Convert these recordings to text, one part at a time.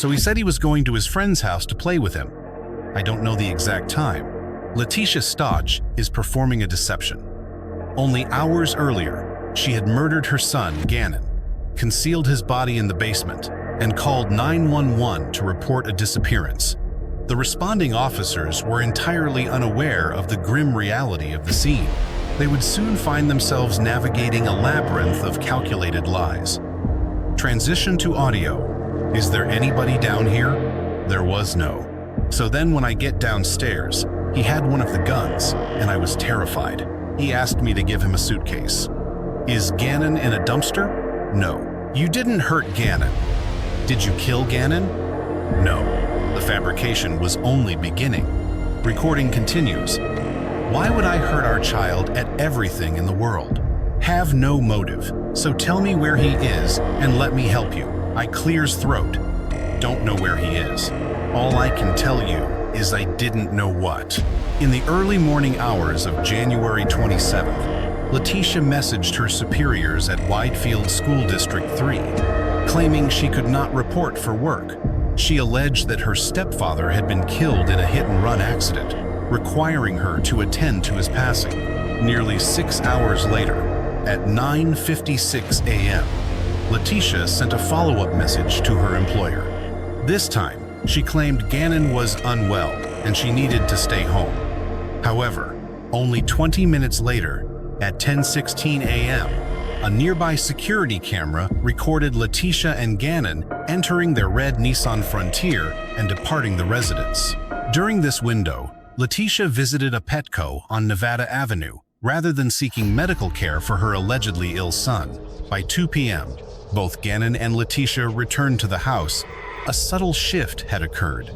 So he said he was going to his friend's house to play with him. I don't know the exact time. Leticia Stauch is performing a deception. Only hours earlier, she had murdered her son, Ganon, concealed his body in the basement, and called 911 to report a disappearance. The responding officers were entirely unaware of the grim reality of the scene. They would soon find themselves navigating a labyrinth of calculated lies. Transition to audio. Is there anybody down here? There was no. So then when I get downstairs, he had one of the guns, and I was terrified. He asked me to give him a suitcase. Is Ganon in a dumpster? No. You didn't hurt Ganon. Did you kill Ganon? No. The fabrication was only beginning. Recording continues. Why would I hurt our child at everything in the world? Have no motive, so tell me where he is and let me help you. I clears throat. Don't know where he is. All I can tell you is I didn't know what. In the early morning hours of January 27th, Leticia messaged her superiors at Widefield School District 3, claiming she could not report for work. She alleged that her stepfather had been killed in a hit-and-run accident, requiring her to attend to his passing. Nearly 6 hours later, at 9:56 a.m., Leticia sent a follow-up message to her employer. This time, she claimed Ganon was unwell and she needed to stay home. However, only 20 minutes later, at 10:16 a.m., a nearby security camera recorded Leticia and Ganon entering their red Nissan Frontier and departing the residence. During this window, Leticia visited a Petco on Nevada Avenue rather than seeking medical care for her allegedly ill son. By 2 p.m., both Ganon and Leticia returned to the house. A subtle shift had occurred.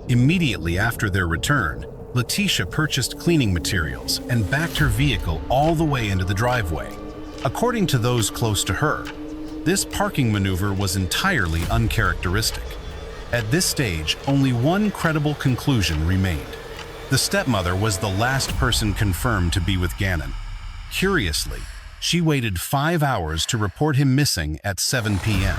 Immediately after their return, Leticia purchased cleaning materials and backed her vehicle all the way into the driveway. According to those close to her, this parking maneuver was entirely uncharacteristic. At this stage, only one credible conclusion remained. The stepmother was the last person confirmed to be with Ganon. Curiously, she waited 5 hours to report him missing at 7 p.m.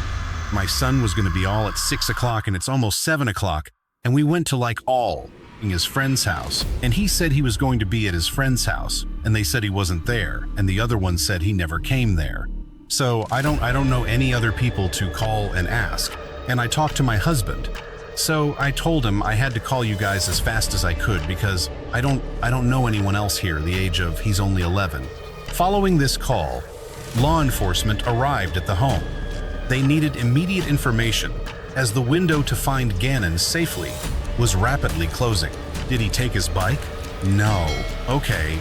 My son was going to be all at 6 o'clock and it's almost 7 o'clock, and we went to his friend's house, and he said he was going to be at his friend's house, and they said he wasn't there, and the other one said he never came there. So I don't know any other people to call and ask, and I talked to my husband. So I told him I had to call you guys as fast as I could because I don't know anyone else here the age of he's only 11. Following this call, law enforcement arrived at the home. They needed immediate information as the window to find Ganon safely was rapidly closing. Did he take his bike? No. Okay,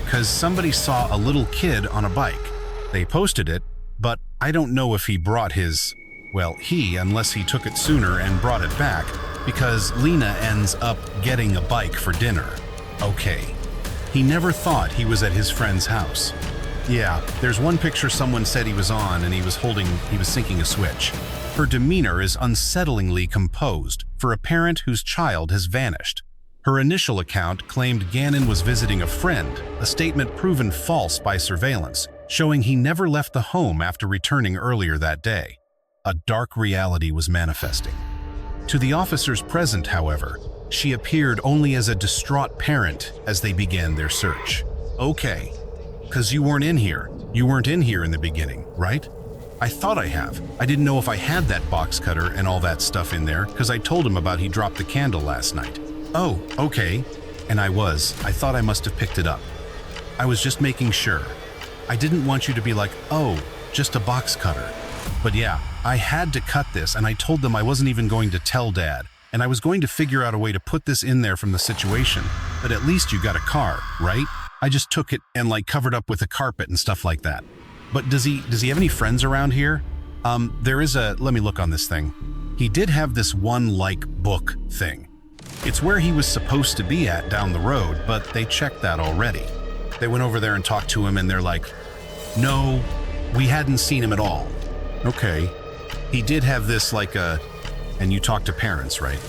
because somebody saw a little kid on a bike. They posted it, but I don't know if he brought his, unless he took it sooner and brought it back, because Lena ends up getting a bike for dinner. Okay. He never thought he was at his friend's house. Yeah, there's one picture someone said he was on and he was syncing a switch. Her demeanor is unsettlingly composed for a parent whose child has vanished. Her initial account claimed Ganon was visiting a friend, a statement proven false by surveillance, showing he never left the home after returning earlier that day. A dark reality was manifesting. To the officers present, however, she appeared only as a distraught parent as they began their search. Okay, because you weren't in here. You weren't in here in the beginning, right? I thought I have. I didn't know if I had that box cutter and all that stuff in there because I told him about he dropped the candle last night. Oh, okay. And I thought I must have picked it up. I was just making sure. I didn't want you to be like, oh, just a box cutter. But yeah, I had to cut this and I told them I wasn't even going to tell Dad. And I was going to figure out a way to put this in there from the situation. But at least you got a car, right? I just took it and covered up with a carpet and stuff like that. But does he have any friends around here? There is let me look on this thing. He did have this one book thing. It's where he was supposed to be at down the road, but they checked that already. They went over there and talked to him and they're like, no, we hadn't seen him at all. Okay. He did have this and you talked to parents, right?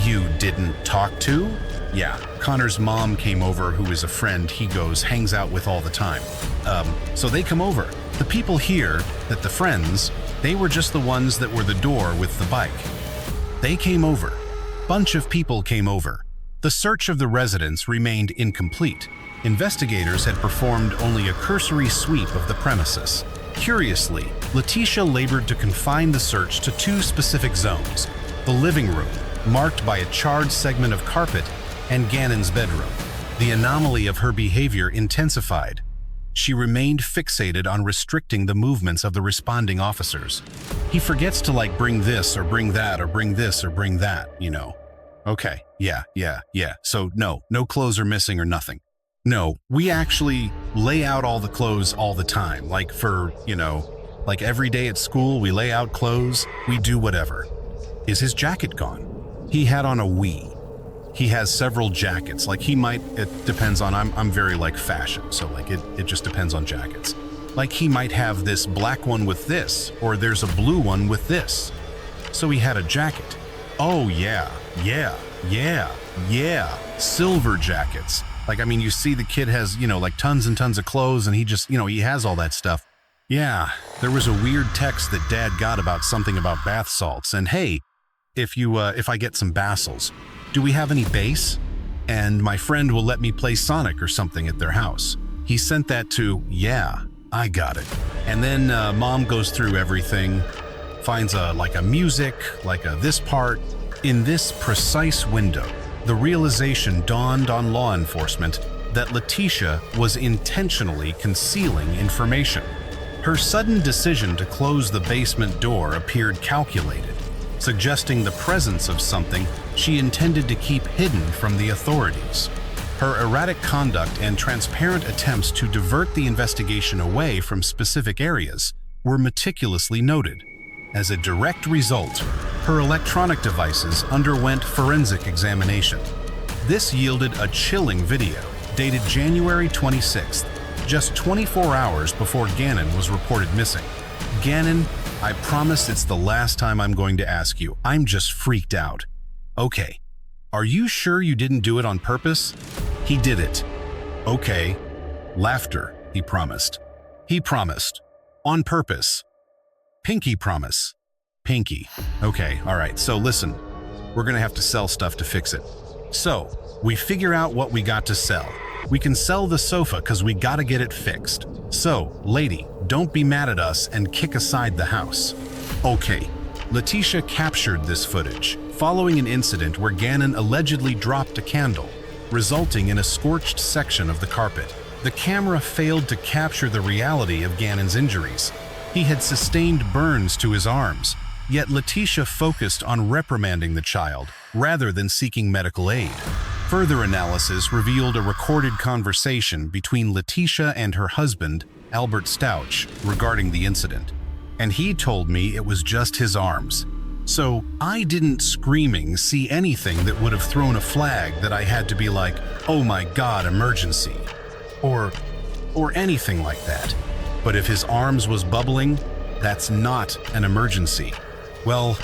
You didn't talk to? Yeah, Connor's mom came over, who is a friend he hangs out with all the time. So they come over. The people here, that the friends, they were just the ones that were the door with the bike. They came over. Bunch of people came over. The search of the residence remained incomplete. Investigators had performed only a cursory sweep of the premises. Curiously, Leticia labored to confine the search to two specific zones: the living room, marked by a charred segment of carpet, and Ganon's bedroom. The anomaly of her behavior intensified. She remained fixated on restricting the movements of the responding officers. He forgets to bring this or bring that or bring this or bring that, you know. Okay, yeah. So no clothes are missing or nothing. No, we actually lay out all the clothes all the time. Every day at school, we lay out clothes, we do whatever. Is his jacket gone? He had on a Wii. He has several jackets. It depends on, I'm very fashion, so it just depends on jackets. He might have this black one with this, or there's a blue one with this. So he had a jacket. Oh yeah. Silver jackets. You see the kid has, tons and tons of clothes, and he just, he has all that stuff. Yeah, there was a weird text that Dad got about something about bath salts, and hey, if I get some Basils, do we have any bass? And my friend will let me play Sonic or something at their house. He sent that to, yeah, I got it. And then Mom goes through everything, finds a music, this part. In this precise window, the realization dawned on law enforcement that Leticia was intentionally concealing information. Her sudden decision to close the basement door appeared calculated, suggesting the presence of something she intended to keep hidden from the authorities. Her erratic conduct and transparent attempts to divert the investigation away from specific areas were meticulously noted. As a direct result, her electronic devices underwent forensic examination. This yielded a chilling video, dated January 26th, just 24 hours before Ganon was reported missing. Ganon, I promise it's the last time I'm going to ask you. I'm just freaked out. Okay, are you sure you didn't do it on purpose? He did it. Okay. Laughter, he promised. He promised. On purpose. Pinky promise. Pinky. Okay, all right, so listen. We're gonna have to sell stuff to fix it. So, we figure out what we got to sell. We can sell the sofa because we gotta get it fixed. So, lady, don't be mad at us and kick aside the house. Okay. Leticia captured this footage, following an incident where Ganon allegedly dropped a candle, resulting in a scorched section of the carpet. The camera failed to capture the reality of Ganon's injuries. He had sustained burns to his arms, yet Leticia focused on reprimanding the child rather than seeking medical aid. Further analysis revealed a recorded conversation between Leticia and her husband, Albert Stauch, regarding the incident, and he told me it was just his arms. So I didn't screaming see anything that would have thrown a flag that I had to be like, oh my God, emergency, or anything like that. But if his arms was bubbling, that's not an emergency. Well,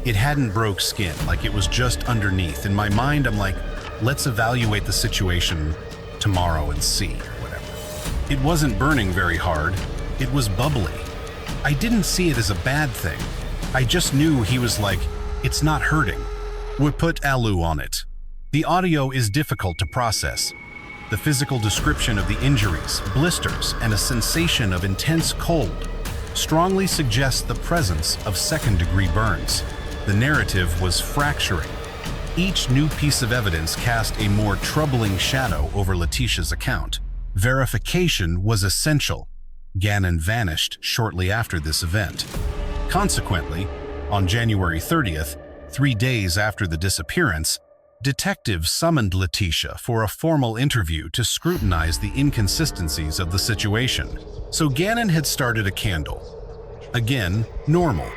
it hadn't broke skin, it was just underneath. In my mind, I'm like, let's evaluate the situation tomorrow and see, whatever. It wasn't burning very hard, it was bubbly. I didn't see it as a bad thing. I just knew he was like, it's not hurting. We put alu on it. The audio is difficult to process. The physical description of the injuries, blisters, and a sensation of intense cold strongly suggests the presence of second-degree burns. The narrative was fracturing. Each new piece of evidence cast a more troubling shadow over Leticia's account. Verification was essential. Ganon vanished shortly after this event. Consequently, on January 30th, 3 days after the disappearance, detectives summoned Leticia for a formal interview to scrutinize the inconsistencies of the situation. So Ganon had started a candle. Again, normal.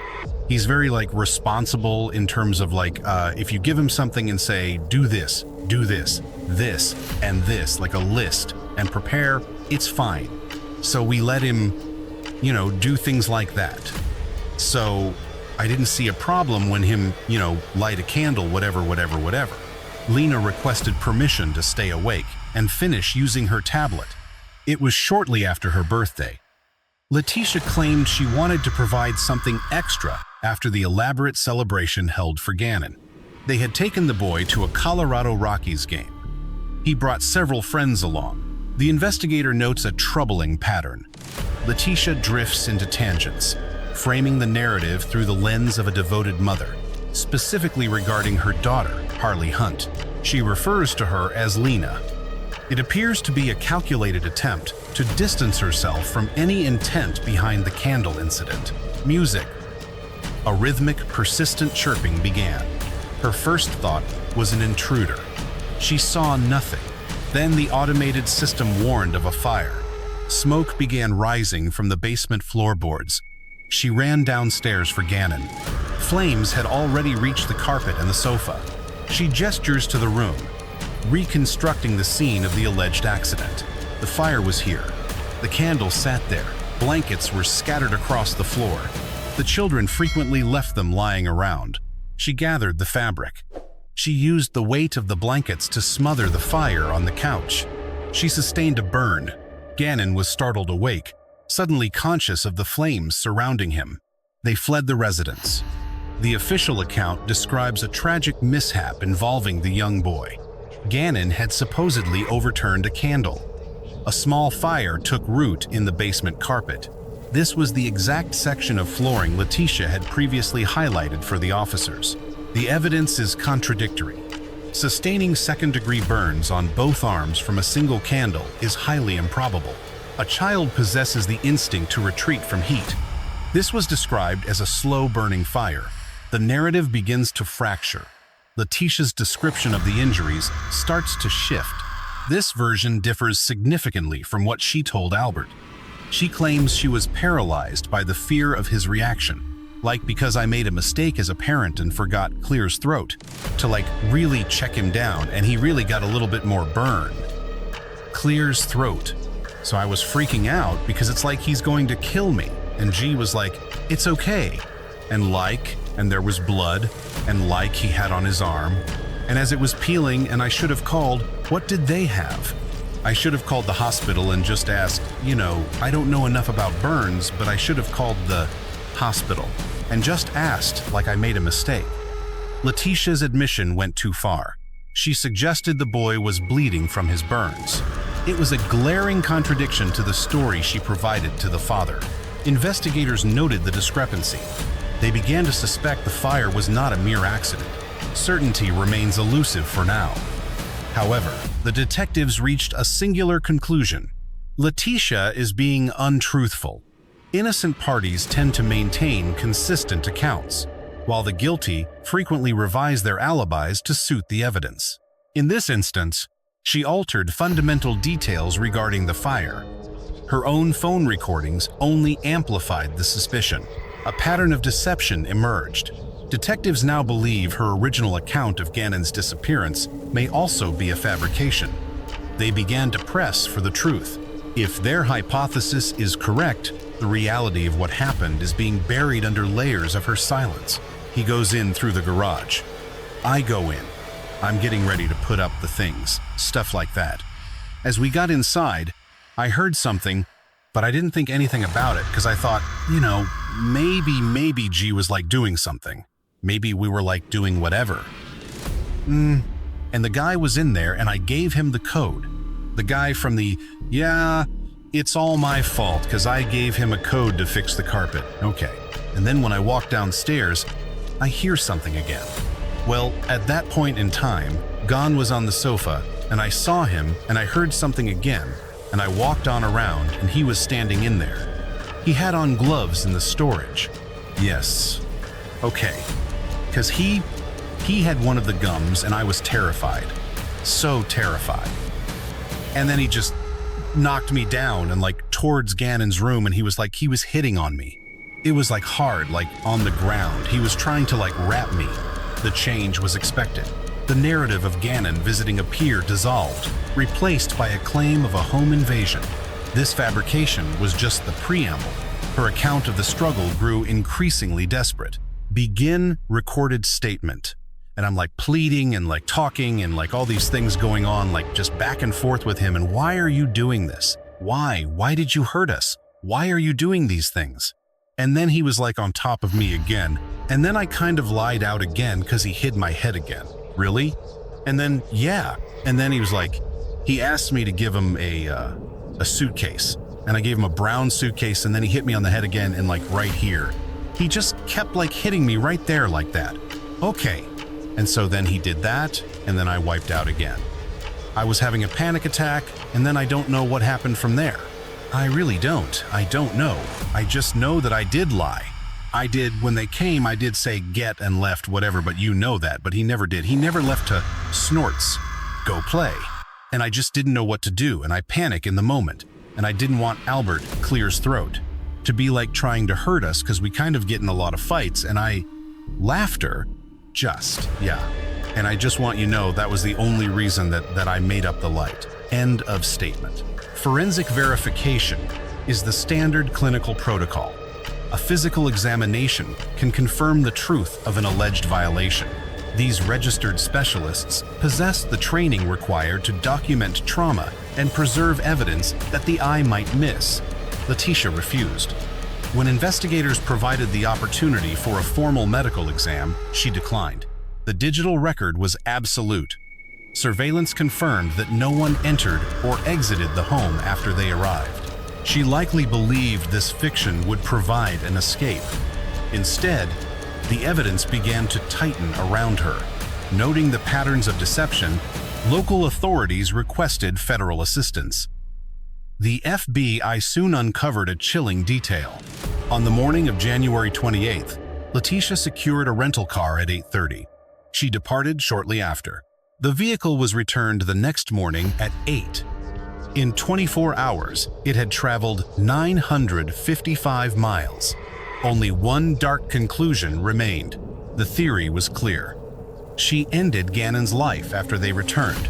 He's very responsible in terms of if you give him something and say, do this, this, and this, like a list, and prepare, it's fine. So we let him, do things like that. So I didn't see a problem when him, light a candle, whatever. Lena requested permission to stay awake and finish using her tablet. It was shortly after her birthday. Leticia claimed she wanted to provide something extra after the elaborate celebration held for Ganon. They had taken the boy to a Colorado Rockies game. He brought several friends along. The investigator notes a troubling pattern. Leticia drifts into tangents, framing the narrative through the lens of a devoted mother, specifically regarding her daughter, Harley Hunt. She refers to her as Lena. It appears to be a calculated attempt to distance herself from any intent behind the candle incident. Music. A rhythmic, persistent chirping began. Her first thought was an intruder. She saw nothing. Then the automated system warned of a fire. Smoke began rising from the basement floorboards. She ran downstairs for Ganon. Flames had already reached the carpet and the sofa. She gestures to the room, reconstructing the scene of the alleged accident. The fire was here. The candle sat there. Blankets were scattered across the floor. The children frequently left them lying around. She gathered the fabric. She used the weight of the blankets to smother the fire on the couch. She sustained a burn. Ganon was startled awake, suddenly conscious of the flames surrounding him. They fled the residence. The official account describes a tragic mishap involving the young boy. Ganon had supposedly overturned a candle. A small fire took root in the basement carpet. This was the exact section of flooring Leticia had previously highlighted for the officers. The evidence is contradictory. Sustaining second-degree burns on both arms from a single candle is highly improbable. A child possesses the instinct to retreat from heat. This was described as a slow-burning fire. The narrative begins to fracture. Leticia's description of the injuries starts to shift. This version differs significantly from what she told Albert. She claims she was paralyzed by the fear of his reaction, like because I made a mistake as a parent and forgot Clear's throat, to like really check him down and he really got a little bit more burn. Clear's throat. So I was freaking out because it's like he's going to kill me. And G was like, it's okay. And there was blood, and like he had on his arm. And as it was peeling and I should have called, what did they have? I should have called the hospital and just asked, I don't know enough about burns, but I should have called the hospital and just asked like I made a mistake. Leticia's admission went too far. She suggested the boy was bleeding from his burns. It was a glaring contradiction to the story she provided to the father. Investigators noted the discrepancy. They began to suspect the fire was not a mere accident. Certainty remains elusive for now. However, the detectives reached a singular conclusion. Leticia is being untruthful. Innocent parties tend to maintain consistent accounts, while the guilty frequently revise their alibis to suit the evidence. In this instance, she altered fundamental details regarding the fire. Her own phone recordings only amplified the suspicion. A pattern of deception emerged. Detectives now believe her original account of Ganon's disappearance may also be a fabrication. They began to press for the truth. If their hypothesis is correct, the reality of what happened is being buried under layers of her silence. He goes in through the garage. I go in. I'm getting ready to put up the things, stuff like that. As we got inside, I heard something, but I didn't think anything about it because I thought, maybe G was like doing something. Maybe we were like doing whatever. And the guy was in there and I gave him the code. The guy from the, it's all my fault because I gave him a code to fix the carpet. Okay. And then when I walk downstairs, I hear something again. Well, at that point in time, Gon was on the sofa and I saw him and I heard something again and I walked on around and he was standing in there. He had on gloves in the storage. Yes. Okay. Because he had one of the gums and I was terrified. So terrified. And then he just knocked me down and like towards Ganon's room and he was hitting on me. It was like hard, like on the ground. He was trying to like wrap me. The change was expected. The narrative of Ganon visiting a pier dissolved, replaced by a claim of a home invasion. This fabrication was just the preamble. Her account of the struggle grew increasingly desperate. Begin recorded statement. And I'm like pleading and like talking and like all these things going on, like just back and forth with him. And why are you doing this? Why? Why did you hurt us? Why are you doing these things? And then he was like on top of me again, and then I kind of lied out again because he hid my head again. Really? And then, yeah. And then he was like, he asked me to give him a suitcase, and I gave him a brown suitcase, and then he hit me on the head again and like right here. He just kept like hitting me right there like that. Okay. And so then he did that, and then I wiped out again. I was having a panic attack, and then I don't know what happened from there. I really don't. I don't know. I just know that I did lie. I did, when they came, I did say get and left, whatever, but you know that, but he never did. He never left to snorts, go play. And I just didn't know what to do, and I panic in the moment. And I didn't want Albert, Clear's throat, to be like trying to hurt us because we kind of get in a lot of fights, and laughter, yeah. And I just want you to know that was the only reason that I made up the light. End of statement. Forensic verification is the standard clinical protocol. A physical examination can confirm the truth of an alleged violation. These registered specialists possess the training required to document trauma and preserve evidence that the eye might miss. Leticia refused. When investigators provided the opportunity for a formal medical exam, she declined. The digital record was absolute. Surveillance confirmed that no one entered or exited the home after they arrived. She likely believed this fiction would provide an escape. Instead, the evidence began to tighten around her. Noting the patterns of deception, local authorities requested federal assistance. The FBI soon uncovered a chilling detail. On the morning of January 28th, Leticia secured a rental car at 8:30. She departed shortly after. The vehicle was returned the next morning at 8. In 24 hours, it had traveled 955 miles. Only one dark conclusion remained. The theory was clear. She ended Ganon's life after they returned,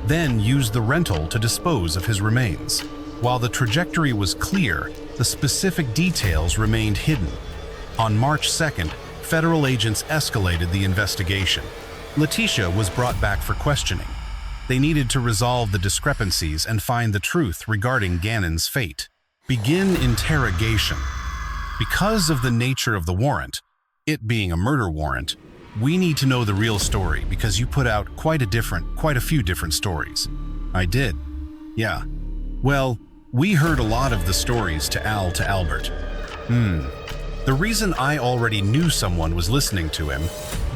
then used the rental to dispose of his remains. While the trajectory was clear, the specific details remained hidden. On March 2nd, federal agents escalated the investigation. Leticia was brought back for questioning. They needed to resolve the discrepancies and find the truth regarding Ganon's fate. Begin interrogation. Because of the nature of the warrant, it being a murder warrant, we need to know the real story because you put out quite a few different stories. I did. Yeah. Well, we heard a lot of the stories to Albert. The reason I already knew someone was listening to him,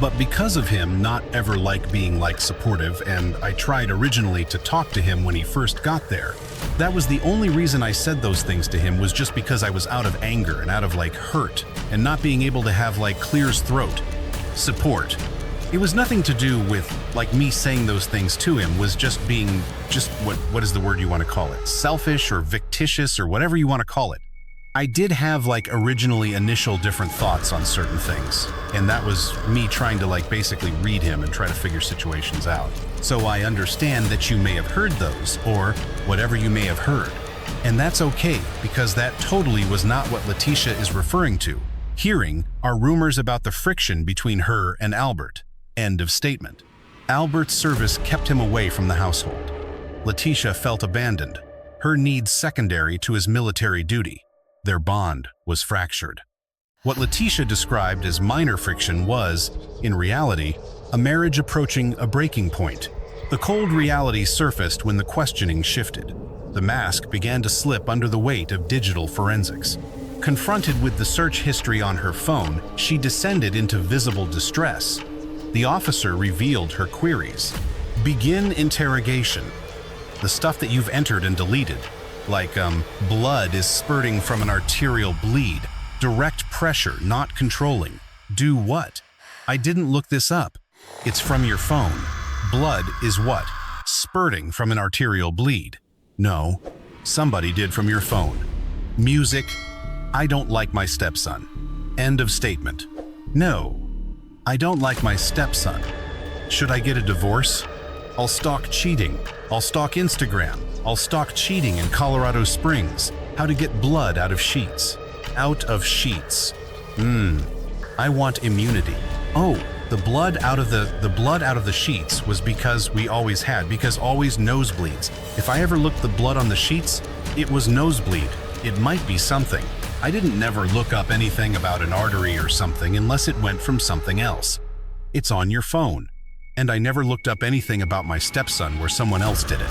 but because of him not ever being supportive, and I tried originally to talk to him when he first got there. That was the only reason I said those things to him, was just because I was out of anger and out of hurt and not being able to have Clear's throat. Support. It was nothing to do with me saying those things to him, was just being what is the word you want to call it? Selfish or fictitious or whatever you want to call it. I did have originally initial different thoughts on certain things, and that was me trying to basically read him and try to figure situations out. So I understand that you may have heard those, or whatever you may have heard. And that's okay, because that totally was not what Leticia is referring to. Hearing are rumors about the friction between her and Albert. End of statement. Albert's service kept him away from the household. Leticia felt abandoned, her needs secondary to his military duty. Their bond was fractured. What Leticia described as minor friction was, in reality, a marriage approaching a breaking point. The cold reality surfaced when the questioning shifted. The mask began to slip under the weight of digital forensics. Confronted with the search history on her phone, she descended into visible distress. The officer revealed her queries. Begin interrogation. The stuff that you've entered and deleted, blood is spurting from an arterial bleed. Direct pressure, not controlling. Do what? I didn't look this up. It's from your phone. Blood is what? Spurting from an arterial bleed. No, somebody did from your phone. Music. I don't like my stepson. End of statement. No, I don't like my stepson. Should I get a divorce? I'll stalk cheating. I'll stalk Instagram. I'll stalk cheating in Colorado Springs. How to get blood out of sheets. Out of sheets. I want immunity. Oh, the blood out of the sheets was because always nosebleeds. If I ever looked the blood on the sheets, it was nosebleed. It might be something. I didn't never look up anything about an artery or something unless it went from something else. It's on your phone. And I never looked up anything about my stepson where someone else did it.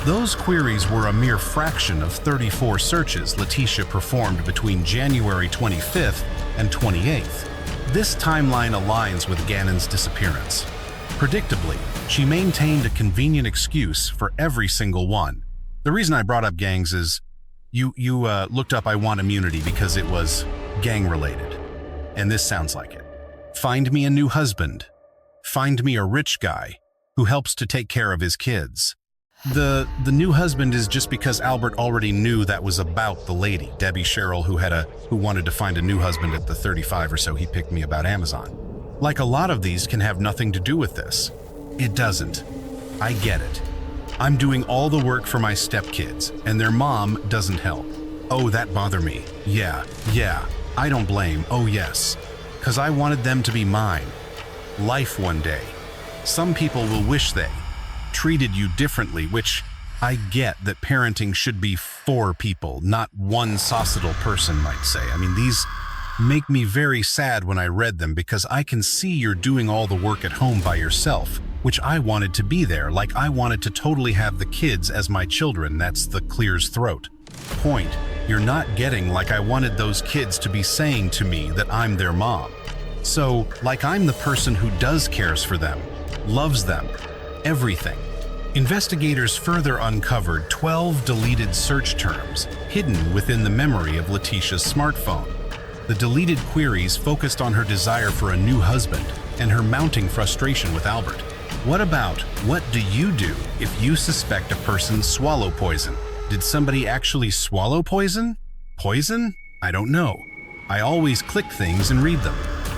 Those queries were a mere fraction of 34 searches Leticia performed between January 25th and 28th. This timeline aligns with Ganon's disappearance. Predictably, she maintained a convenient excuse for every single one. The reason I brought up gangs is you looked up I want immunity because it was gang-related. And this sounds like it. Find me a new husband. Find me a rich guy who helps to take care of his kids. The new husband is just because Albert already knew that was about the lady, Debbie Sherrill, who wanted to find a new husband at the 35 or so he picked me about Amazon. Like a lot of these can have nothing to do with this. It doesn't. I get it. I'm doing all the work for my stepkids, and their mom doesn't help. Oh, that bothered me. Yeah, I don't blame, oh yes. 'Cause I wanted them to be mine. Life one day. Some people will wish they treated you differently, which I get that parenting should be for people, not one societal person might say. I mean, these make me very sad when I read them because I can see you're doing all the work at home by yourself, which I wanted to be there, like I wanted to totally have the kids as my children. That's the clear's throat. Point. You're not getting like I wanted those kids to be saying to me that I'm their mom. So, like I'm the person who does cares for them, loves them, everything. Investigators further uncovered 12 deleted search terms hidden within the memory of Leticia's smartphone. The deleted queries focused on her desire for a new husband and her mounting frustration with Albert. What do you do if you suspect a person swallow poison? Did somebody actually swallow poison? Poison? I don't know. I always click things and read them.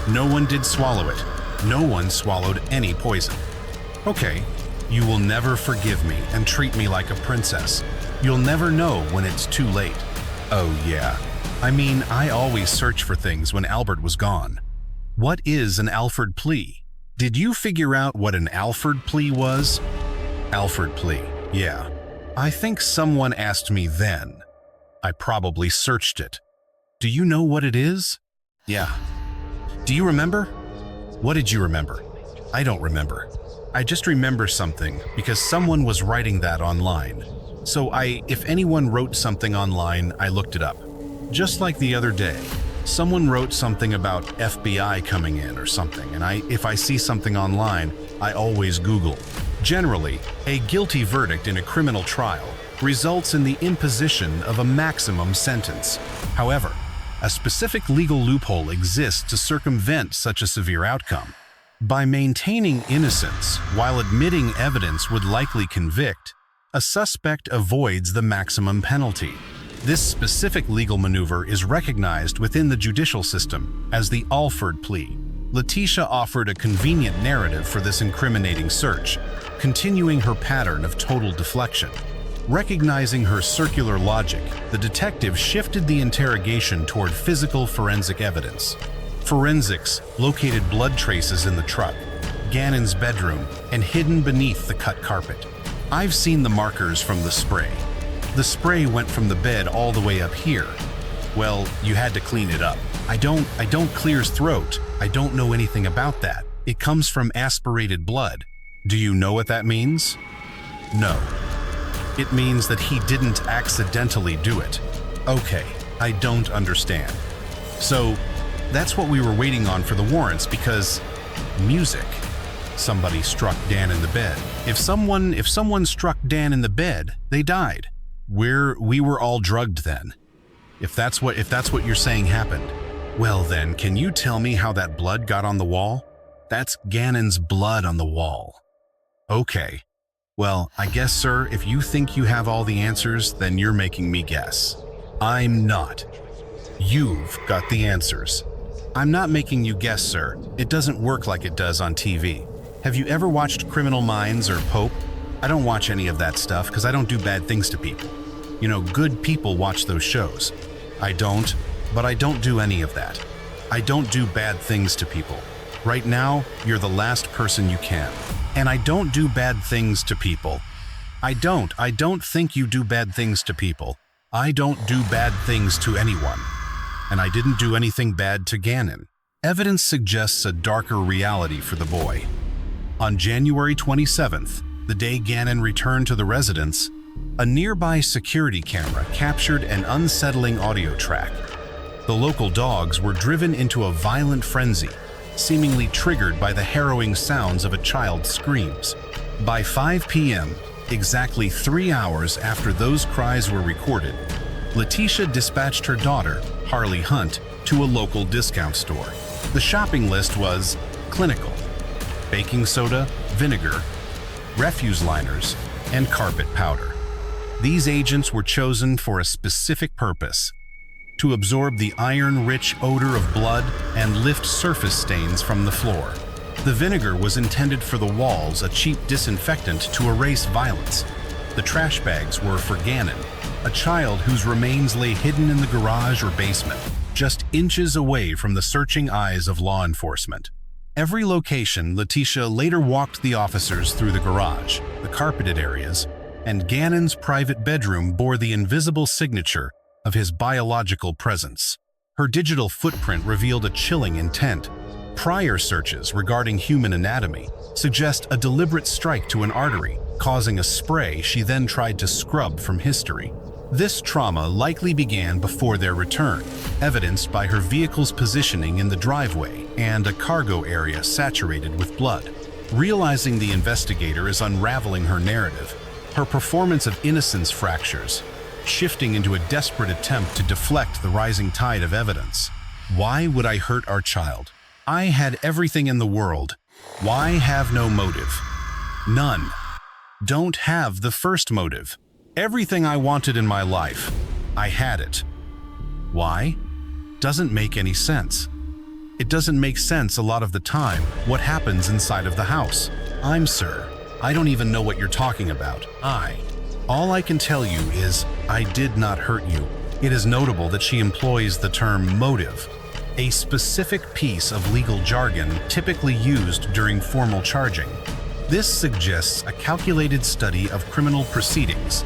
No one did swallow it. No one swallowed any poison. Okay, you will never forgive me and treat me like a princess. You'll never know when it's too late. Oh yeah. I mean, I always search for things when Albert was gone. What is an Alford plea? Did you figure out what an Alford plea was? Alford plea, yeah. I think someone asked me then. I probably searched it. Do you know what it is? Yeah. Do you remember? What did you remember? I don't remember. I just remember something because someone was writing that online. So if anyone wrote something online, I looked it up. Just like the other day, someone wrote something about FBI coming in or something, and if I see something online, I always Google. Generally, a guilty verdict in a criminal trial results in the imposition of a maximum sentence. However, a specific legal loophole exists to circumvent such a severe outcome. By maintaining innocence while admitting evidence would likely convict, a suspect avoids the maximum penalty. This specific legal maneuver is recognized within the judicial system as the Alford plea. Leticia offered a convenient narrative for this incriminating search, continuing her pattern of total deflection. Recognizing her circular logic, the detective shifted the interrogation toward physical forensic evidence. Forensics located blood traces in the truck, Ganon's bedroom, and hidden beneath the cut carpet. I've seen the markers from the spray. The spray went from the bed all the way up here. Well, you had to clean it up. I don't clear's throat. I don't know anything about that. It comes from aspirated blood. Do you know what that means? No. It means that he didn't accidentally do it. Okay, I don't understand. So, that's what we were waiting on for the warrants because music. Somebody struck Dan in the bed. If someone struck Dan in the bed, they died. We were all drugged then. If that's what you're saying happened. Well then, can you tell me how that blood got on the wall? That's Ganon's blood on the wall. Okay. Well, I guess, sir, if you think you have all the answers, then you're making me guess. I'm not. You've got the answers. I'm not making you guess, sir. It doesn't work like it does on TV. Have you ever watched Criminal Minds or Pope? I don't watch any of that stuff because I don't do bad things to people. You know, good people watch those shows. I don't, but I don't do any of that. I don't do bad things to people. Right now, you're the last person you can. And I don't do bad things to people. I don't think you do bad things to people. I don't do bad things to anyone, and I didn't do anything bad to Ganon. Evidence suggests a darker reality for the boy. On January 27th, the day Ganon returned to the residence, a nearby security camera captured an unsettling audio track. The local dogs were driven into a violent frenzy, seemingly triggered by the harrowing sounds of a child's screams. By 5 p.m., exactly 3 hours after those cries were recorded, Leticia dispatched her daughter, Harley Hunt, to a local discount store. The shopping list was clinical: baking soda, vinegar, refuse liners, and carpet powder. These agents were chosen for a specific purpose: to absorb the iron-rich odor of blood and lift surface stains from the floor. The vinegar was intended for the walls, a cheap disinfectant to erase violence. The trash bags were for Ganon, a child whose remains lay hidden in the garage or basement, just inches away from the searching eyes of law enforcement. Every location, Leticia later walked the officers through the garage, the carpeted areas, and Ganon's private bedroom bore the invisible signature of his biological presence. Her digital footprint revealed a chilling intent. Prior searches regarding human anatomy suggest a deliberate strike to an artery, causing a spray she then tried to scrub from history. This trauma likely began before their return, evidenced by her vehicle's positioning in the driveway and a cargo area saturated with blood. Realizing the investigator is unraveling her narrative, her performance of innocence fractures, shifting into a desperate attempt to deflect the rising tide of evidence. Why would I hurt our child? I had everything in the world. Why have no motive? None. Don't have the first motive. Everything I wanted in my life, I had it. Why? Doesn't make any sense. It doesn't make sense a lot of the time what happens inside of the house. Sir, I don't even know what you're talking about. All I can tell you is I did not hurt you. It is notable that she employs the term motive, a specific piece of legal jargon typically used during formal charging. This suggests a calculated study of criminal proceedings,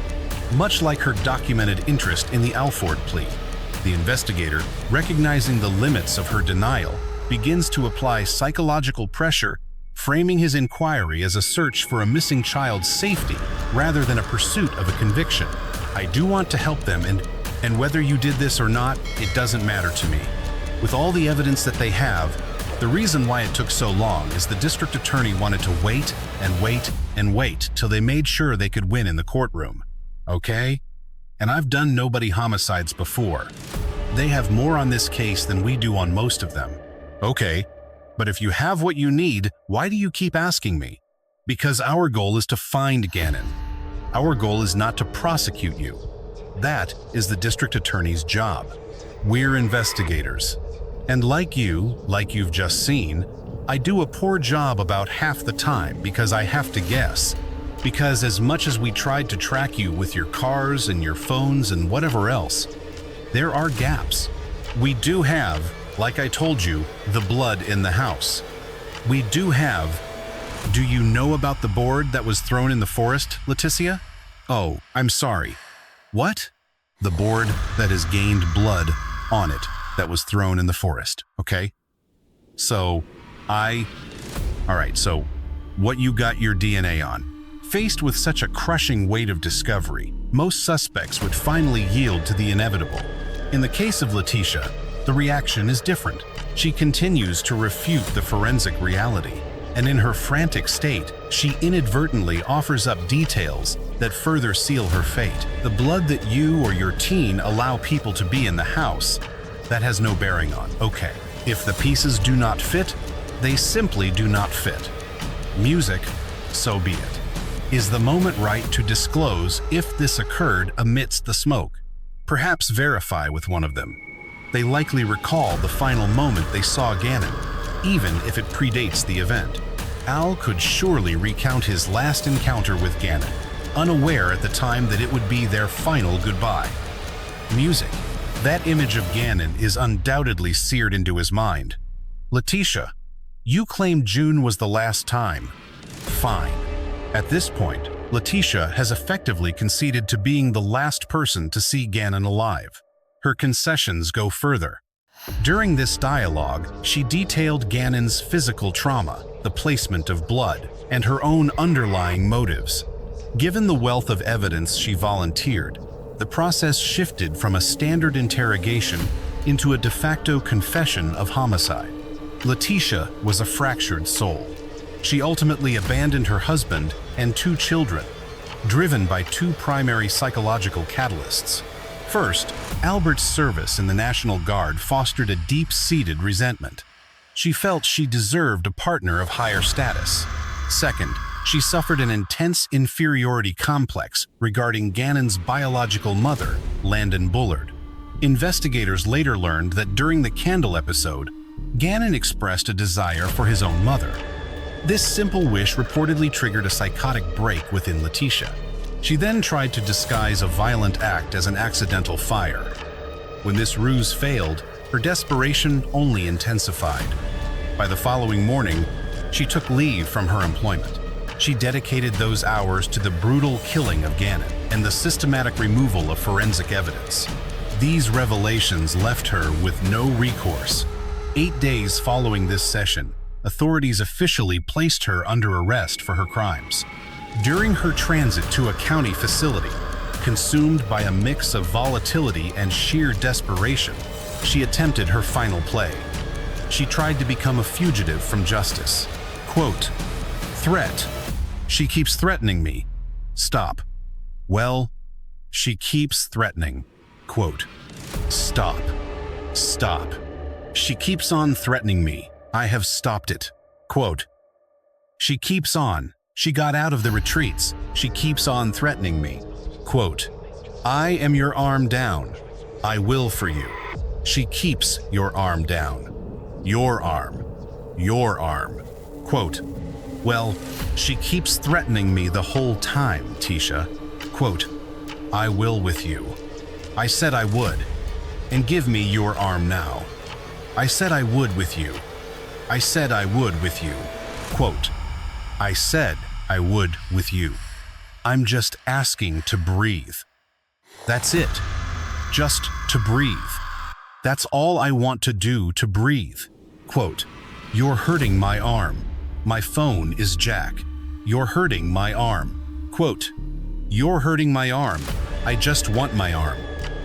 much like her documented interest in the Alford plea. The investigator, recognizing the limits of her denial, begins to apply psychological pressure, framing his inquiry as a search for a missing child's safety rather than a pursuit of a conviction. I do want to help them, and whether you did this or not, it doesn't matter to me. With all the evidence that they have, the reason why it took so long is the district attorney wanted to wait and wait and wait till they made sure they could win in the courtroom. Okay? And I've done nobody homicides before. They have more on this case than we do on most of them. Okay, but if you have what you need, why do you keep asking me? Because our goal is to find Ganon. Our goal is not to prosecute you. That is the district attorney's job. We're investigators. And like you've just seen, I do a poor job about half the time because I have to guess. Because as much as we tried to track you with your cars and your phones and whatever else, there are gaps. We do have, like I told you, the blood in the house. We do have... Do you know about the board that was thrown in the forest, Leticia? Oh, I'm sorry. What? The board that has gained blood on it that was thrown in the forest, okay? So, Alright, so what you got your DNA on? Faced with such a crushing weight of discovery, most suspects would finally yield to the inevitable. In the case of Leticia, the reaction is different. She continues to refute the forensic reality, and in her frantic state, she inadvertently offers up details that further seal her fate. The blood that you or your teen allow people to be in the house, that has no bearing on. Okay, if the pieces do not fit, they simply do not fit. Music, so be it. Is the moment right to disclose if this occurred amidst the smoke? Perhaps verify with one of them. They likely recall the final moment they saw Ganon, even if it predates the event. Al could surely recount his last encounter with Ganon, unaware at the time that it would be their final goodbye. Music. That image of Ganon is undoubtedly seared into his mind. Leticia, you claimed June was the last time. Fine. At this point, Leticia has effectively conceded to being the last person to see Ganon alive. Her concessions go further. During this dialogue, she detailed Ganon's physical trauma, the placement of blood, and her own underlying motives. Given the wealth of evidence she volunteered, the process shifted from a standard interrogation into a de facto confession of homicide. Leticia was a fractured soul. She ultimately abandoned her husband and 2 children, driven by 2 primary psychological catalysts. First, Albert's service in the National Guard fostered a deep-seated resentment. She felt she deserved a partner of higher status. Second, she suffered an intense inferiority complex regarding Ganon's biological mother, Landon Bullard. Investigators later learned that during the candle episode, Ganon expressed a desire for his own mother. This simple wish reportedly triggered a psychotic break within Leticia. She then tried to disguise a violent act as an accidental fire. When this ruse failed, her desperation only intensified. By the following morning, she took leave from her employment. She dedicated those hours to the brutal killing of Ganon and the systematic removal of forensic evidence. These revelations left her with no recourse. 8 days following this session, authorities officially placed her under arrest for her crimes. During her transit to a county facility, consumed by a mix of volatility and sheer desperation, she attempted her final play. She tried to become a fugitive from justice. Quote, "Threat. She keeps threatening me. Stop. Well, she keeps threatening. Quote, stop. Stop. She keeps on threatening me. I have stopped it. Quote, she keeps on. She got out of the retreats. She keeps on threatening me. Quote, I am your arm down. I will for you. She keeps your arm down. Your arm. Your arm. Quote, well, she keeps threatening me the whole time, Tisha. Quote, I will with you. I said I would. And give me your arm now. I said I would with you. I said I would with you. Quote, I said I would with you. I'm just asking to breathe. That's it. Just to breathe. That's all I want to do, to breathe. Quote, you're hurting my arm. My phone is Jack. You're hurting my arm. Quote, you're hurting my arm. I just want my arm.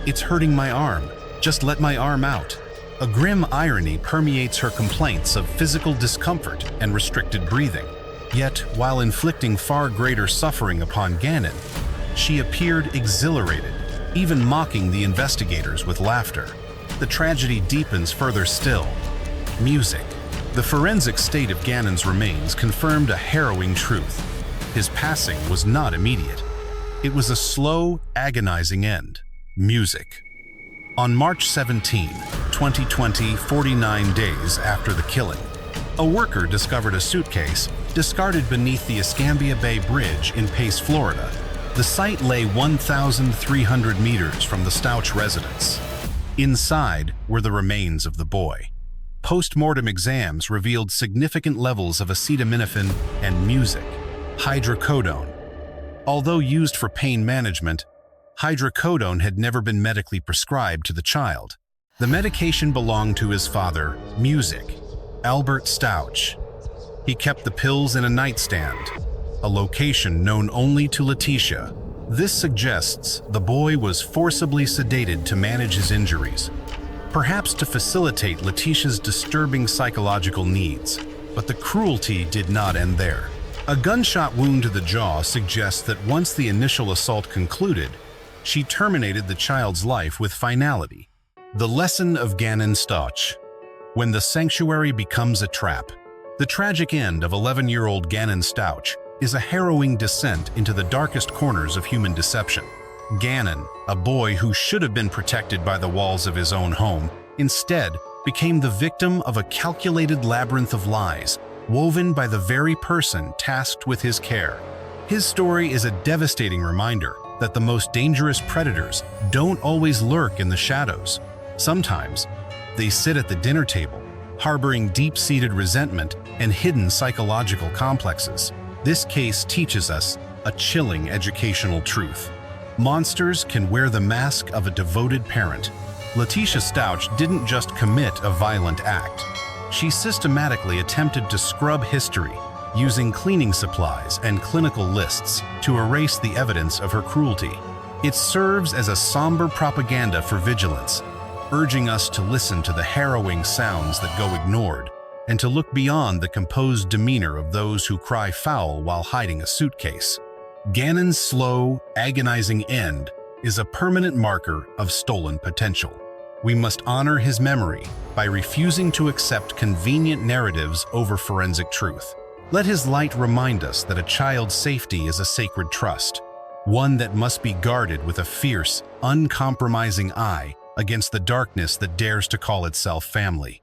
It's hurting my arm. Just let my arm out. A grim irony permeates her complaints of physical discomfort and restricted breathing. Yet, while inflicting far greater suffering upon Ganon, she appeared exhilarated, even mocking the investigators with laughter. The tragedy deepens further still. Music. The forensic state of Ganon's remains confirmed a harrowing truth. His passing was not immediate. It was a slow, agonizing end. Music. On March 17, 2020, 49 days after the killing, a worker discovered a suitcase discarded beneath the Escambia Bay Bridge in Pace, Florida. The site lay 1,300 meters from the Stauch residence. Inside were the remains of the boy. Post-mortem exams revealed significant levels of acetaminophen and music, hydrocodone. Although used for pain management, hydrocodone had never been medically prescribed to the child. The medication belonged to his father, Music, Albert Stauch. He kept the pills in a nightstand, a location known only to Leticia. This suggests the boy was forcibly sedated to manage his injuries, perhaps to facilitate Leticia's disturbing psychological needs. But the cruelty did not end there. A gunshot wound to the jaw suggests that once the initial assault concluded, she terminated the child's life with finality. The lesson of Ganon Stauch. When the sanctuary becomes a trap. The tragic end of 11-year-old Ganon Stauch is a harrowing descent into the darkest corners of human deception. Ganon, a boy who should have been protected by the walls of his own home, instead became the victim of a calculated labyrinth of lies, woven by the very person tasked with his care. His story is a devastating reminder that the most dangerous predators don't always lurk in the shadows. Sometimes, they sit at the dinner table, harboring deep-seated resentment and hidden psychological complexes. This case teaches us a chilling educational truth. Monsters can wear the mask of a devoted parent. Leticia Stauch didn't just commit a violent act. She systematically attempted to scrub history, using cleaning supplies and clinical lists to erase the evidence of her cruelty. It serves as a somber propaganda for vigilance, urging us to listen to the harrowing sounds that go ignored and to look beyond the composed demeanor of those who cry foul while hiding a suitcase. Ganon's slow, agonizing end is a permanent marker of stolen potential. We must honor his memory by refusing to accept convenient narratives over forensic truth. Let his light remind us that a child's safety is a sacred trust, one that must be guarded with a fierce, uncompromising eye against the darkness that dares to call itself family.